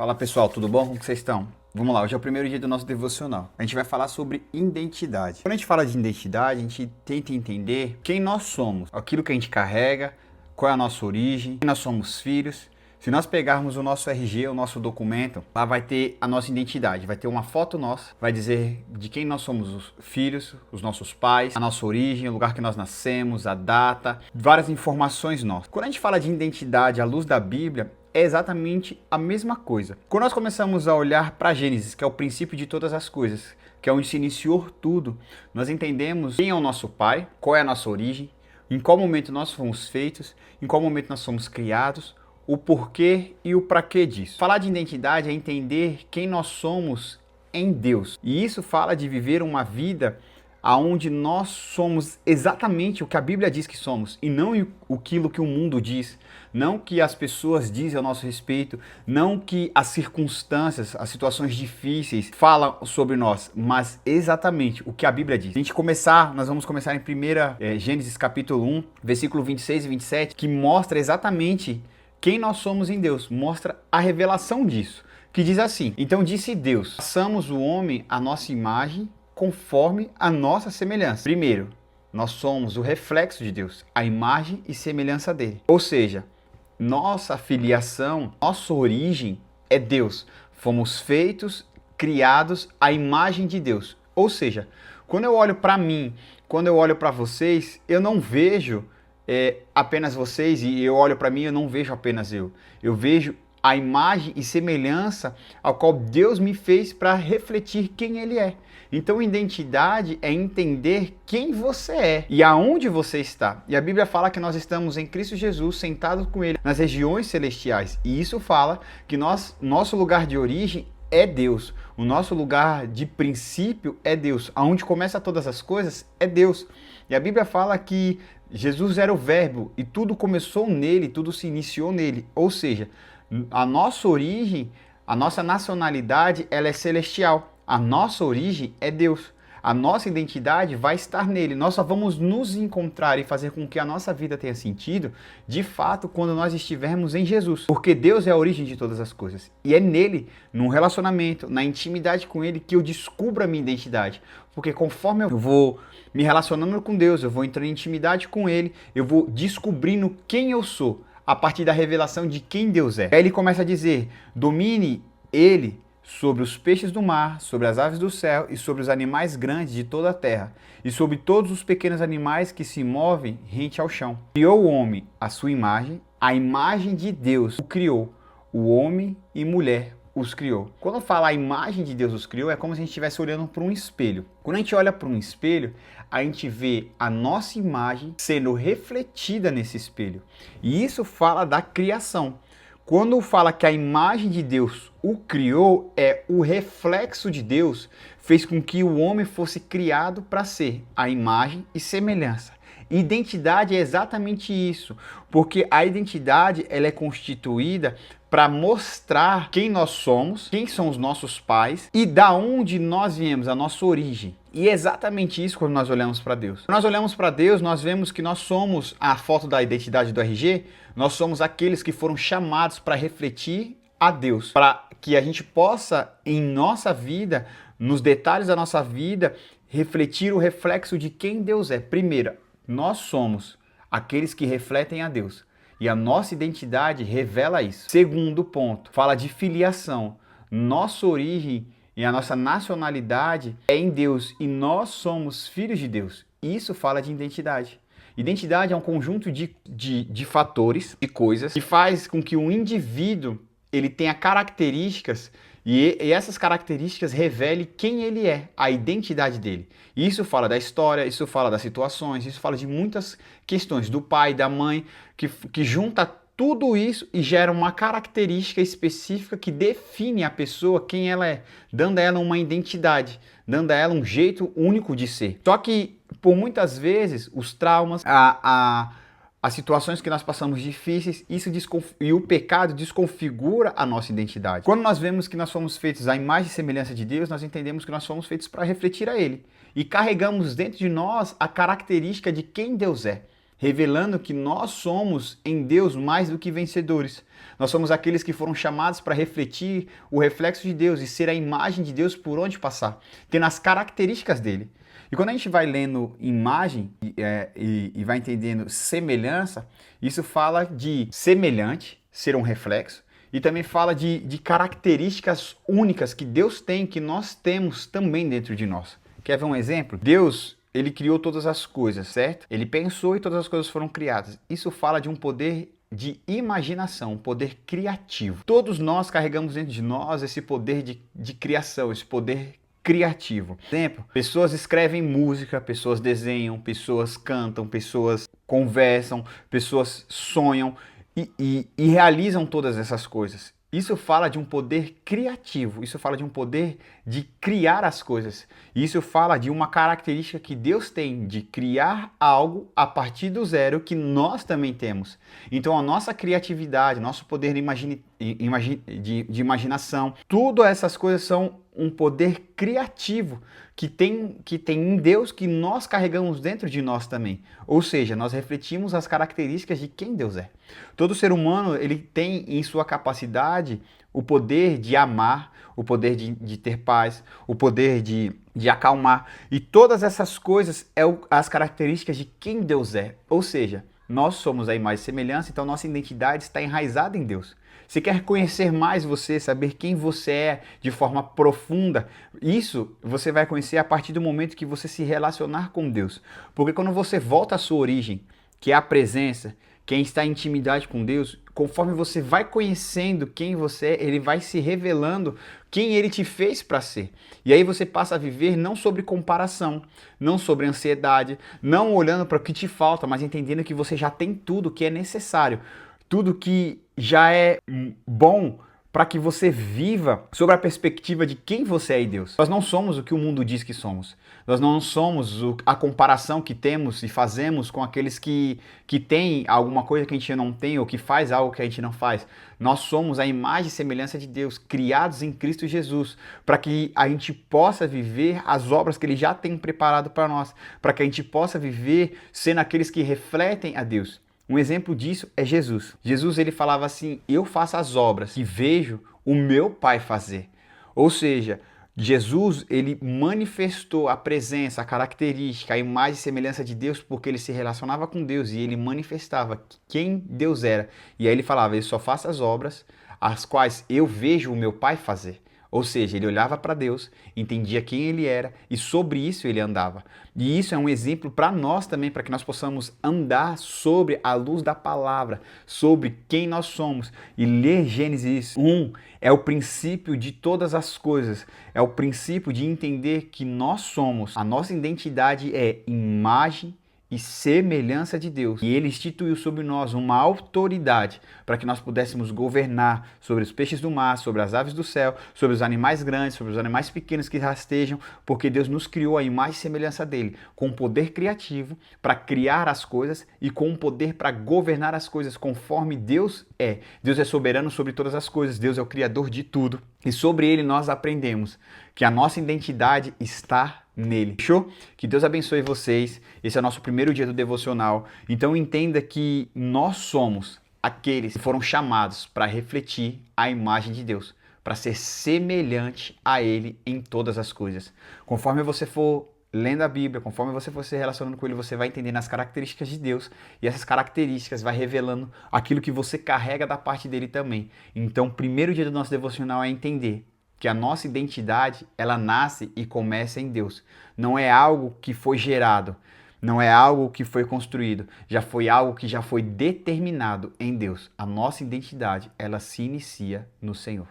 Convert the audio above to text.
Fala pessoal, tudo bom? Como que vocês estão? Vamos lá, hoje é o primeiro dia do nosso devocional. A gente vai falar sobre identidade. Quando a gente fala de identidade, a gente tenta entender quem nós somos, aquilo que a gente carrega, qual é a nossa origem, quem nós somos filhos. Se nós pegarmos o nosso RG, o nosso documento, lá vai ter a nossa identidade, vai ter uma foto nossa, vai dizer de quem nós somos os filhos, os nossos pais, a nossa origem, o lugar que nós nascemos, a data, várias informações nossas. Quando a gente fala de identidade à luz da Bíblia, é exatamente a mesma coisa. Quando nós começamos a olhar para Gênesis, que é o princípio de todas as coisas, que é onde se iniciou tudo, nós entendemos quem é o nosso pai, qual é a nossa origem, em qual momento nós fomos feitos, em qual momento nós fomos criados, o porquê e o para quê disso. Falar de identidade é entender quem nós somos em Deus. E isso fala de viver uma vida aonde nós somos exatamente o que a Bíblia diz que somos e não aquilo que o mundo diz, não que as pessoas dizem ao nosso respeito, não que as circunstâncias, as situações difíceis falam sobre nós, mas exatamente o que a Bíblia diz. Se a gente começar, nós vamos começar em 1 Gênesis capítulo 1, versículo 26 e 27, que mostra exatamente quem nós somos em Deus, mostra a revelação disso, que diz assim: então disse Deus, façamos o homem à nossa imagem, conforme a nossa semelhança. Primeiro, nós somos o reflexo de Deus, a imagem e semelhança dele. Ou seja, nossa filiação, nossa origem é Deus. Fomos feitos, criados à imagem de Deus. Ou seja, quando eu olho para mim, quando eu olho para vocês, eu não vejo apenas vocês, e eu olho para mim, eu não vejo apenas eu. Eu vejo a imagem e semelhança ao qual Deus me fez para refletir quem Ele é. Então, identidade é entender quem você é e aonde você está. E a Bíblia fala que nós estamos em Cristo Jesus, sentados com Ele nas regiões celestiais. E isso fala que nosso lugar de origem é Deus. O nosso lugar de princípio é Deus. Aonde começa todas as coisas é Deus. E a Bíblia fala que Jesus era o verbo e tudo começou nele, tudo se iniciou nele. Ou seja, a nossa origem, a nossa nacionalidade, ela é celestial. A nossa origem é Deus. A nossa identidade vai estar nele. Nós só vamos nos encontrar e fazer com que a nossa vida tenha sentido, de fato, quando nós estivermos em Jesus. Porque Deus é a origem de todas as coisas. E é nele, num relacionamento, na intimidade com Ele, que eu descubro a minha identidade. Porque conforme eu vou me relacionando com Deus, eu vou entrando em intimidade com Ele, eu vou descobrindo quem eu sou, a partir da revelação de quem Deus é. Aí ele começa a dizer: domine Ele sobre os peixes do mar, sobre as aves do céu e sobre os animais grandes de toda a terra, e sobre todos os pequenos animais que se movem rente ao chão. Criou o homem à sua imagem, a imagem de Deus o criou, o homem e mulher os criou. Quando fala a imagem de Deus os criou, é como se a gente estivesse olhando para um espelho. Quando a gente olha para um espelho, a gente vê a nossa imagem sendo refletida nesse espelho. E isso fala da criação. Quando fala que a imagem de Deus o criou, é o reflexo de Deus fez com que o homem fosse criado para ser a imagem e semelhança. Identidade é exatamente isso, porque a identidade ela é constituída para mostrar quem nós somos, quem são os nossos pais e da onde nós viemos, a nossa origem. E é exatamente isso quando nós olhamos para Deus. Quando nós olhamos para Deus, nós vemos que nós somos a foto da identidade do RG, nós somos aqueles que foram chamados para refletir a Deus, para que a gente possa, em nossa vida, nos detalhes da nossa vida, refletir o reflexo de quem Deus é. Primeiro, nós somos aqueles que refletem a Deus. E a nossa identidade revela isso. Segundo ponto, fala de filiação. Nossa origem e a nossa nacionalidade é em Deus e nós somos filhos de Deus. Isso fala de identidade. Identidade é um conjunto de fatores, de coisas, que faz com que um indivíduo ele tenha características e essas características revelem quem ele é, a identidade dele. Isso fala da história, isso fala das situações, isso fala de muitas questões, do pai, da mãe, que junta tudo isso e gera uma característica específica que define a pessoa, quem ela é, dando a ela uma identidade, dando a ela um jeito único de ser. Só que, por muitas vezes, os traumas, as situações que nós passamos difíceis, e o pecado desconfigura a nossa identidade. Quando nós vemos que nós fomos feitos à imagem e semelhança de Deus, nós entendemos que nós fomos feitos para refletir a Ele. E carregamos dentro de nós a característica de quem Deus é. revelando que nós somos em Deus mais do que vencedores. Nós somos aqueles que foram chamados para refletir o reflexo de Deus e ser a imagem de Deus por onde passar, tendo as características dele. E quando a gente vai lendo imagem e vai entendendo semelhança, isso fala de semelhante, ser um reflexo, e também fala de características únicas que Deus tem, que nós temos também dentro de nós. Quer ver um exemplo? Deus, ele criou todas as coisas, certo? Ele pensou e todas as coisas foram criadas. Isso fala de um poder de imaginação, um poder criativo. Todos nós carregamos dentro de nós esse poder de criação, esse poder criativo. Por exemplo, pessoas escrevem música, pessoas desenham, pessoas cantam, pessoas conversam, pessoas sonham e realizam todas essas coisas. Isso fala de um poder criativo, isso fala de um poder de criar as coisas. Isso fala de uma característica que Deus tem de criar algo a partir do zero que nós também temos. Então a nossa criatividade, nosso poder de imaginação, tudo essas coisas são um poder criativo que tem em Deus que nós carregamos dentro de nós também. Ou seja, nós refletimos as características de quem Deus é. Todo ser humano ele tem em sua capacidade o poder de amar, o poder de ter paz, o poder de acalmar. E todas essas coisas as características de quem Deus é. Ou seja, nós somos a imagem e semelhança, então nossa identidade está enraizada em Deus. Se quer conhecer mais você, saber quem você é de forma profunda, isso você vai conhecer a partir do momento que você se relacionar com Deus. Porque quando você volta à sua origem, que é a presença, quem está em intimidade com Deus, conforme você vai conhecendo quem você é, ele vai se revelando quem ele te fez para ser. E aí você passa a viver não sobre comparação, não sobre ansiedade, não olhando para o que te falta, mas entendendo que você já tem tudo que é necessário. Tudo que já é bom para que você viva sobre a perspectiva de quem você é em Deus. Nós não somos o que o mundo diz que somos. Nós não somos a comparação que temos e fazemos com aqueles que têm alguma coisa que a gente não tem ou que faz algo que a gente não faz. Nós somos a imagem e semelhança de Deus, criados em Cristo Jesus, para que a gente possa viver as obras que Ele já tem preparado para nós, para que a gente possa viver sendo aqueles que refletem a Deus. Um exemplo disso é Jesus. Jesus ele falava assim, eu faço as obras que vejo o meu Pai fazer. Ou seja, Jesus ele manifestou a presença, a característica, a imagem e semelhança de Deus porque ele se relacionava com Deus e ele manifestava quem Deus era. E aí ele falava, eu só faço as obras as quais eu vejo o meu Pai fazer. Ou seja, ele olhava para Deus, entendia quem ele era e sobre isso ele andava. E isso é um exemplo para nós também, para que nós possamos andar sobre a luz da palavra, sobre quem nós somos. E ler Gênesis 1 é o princípio de todas as coisas, é o princípio de entender que nós somos, a nossa identidade é imagem e semelhança de Deus. E ele instituiu sobre nós uma autoridade para que nós pudéssemos governar sobre os peixes do mar, sobre as aves do céu, sobre os animais grandes, sobre os animais pequenos que rastejam, porque Deus nos criou a imagem e semelhança dele, com um poder criativo para criar as coisas e com um poder para governar as coisas conforme Deus é. Deus é soberano sobre todas as coisas, Deus é o criador de tudo. E sobre ele nós aprendemos que a nossa identidade está nele. Fechou? Que Deus abençoe vocês. Esse é o nosso primeiro dia do devocional. Então entenda que nós somos aqueles que foram chamados para refletir a imagem de Deus, para ser semelhante a ele em todas as coisas. Conforme você for lendo a Bíblia, conforme você for se relacionando com ele, você vai entendendo as características de Deus e essas características vai revelando aquilo que você carrega da parte dele também. Então, o primeiro dia do nosso devocional é entender que a nossa identidade, ela nasce e começa em Deus. Não é algo que foi gerado, não é algo que foi construído, já foi algo que já foi determinado em Deus. A nossa identidade, ela se inicia no Senhor.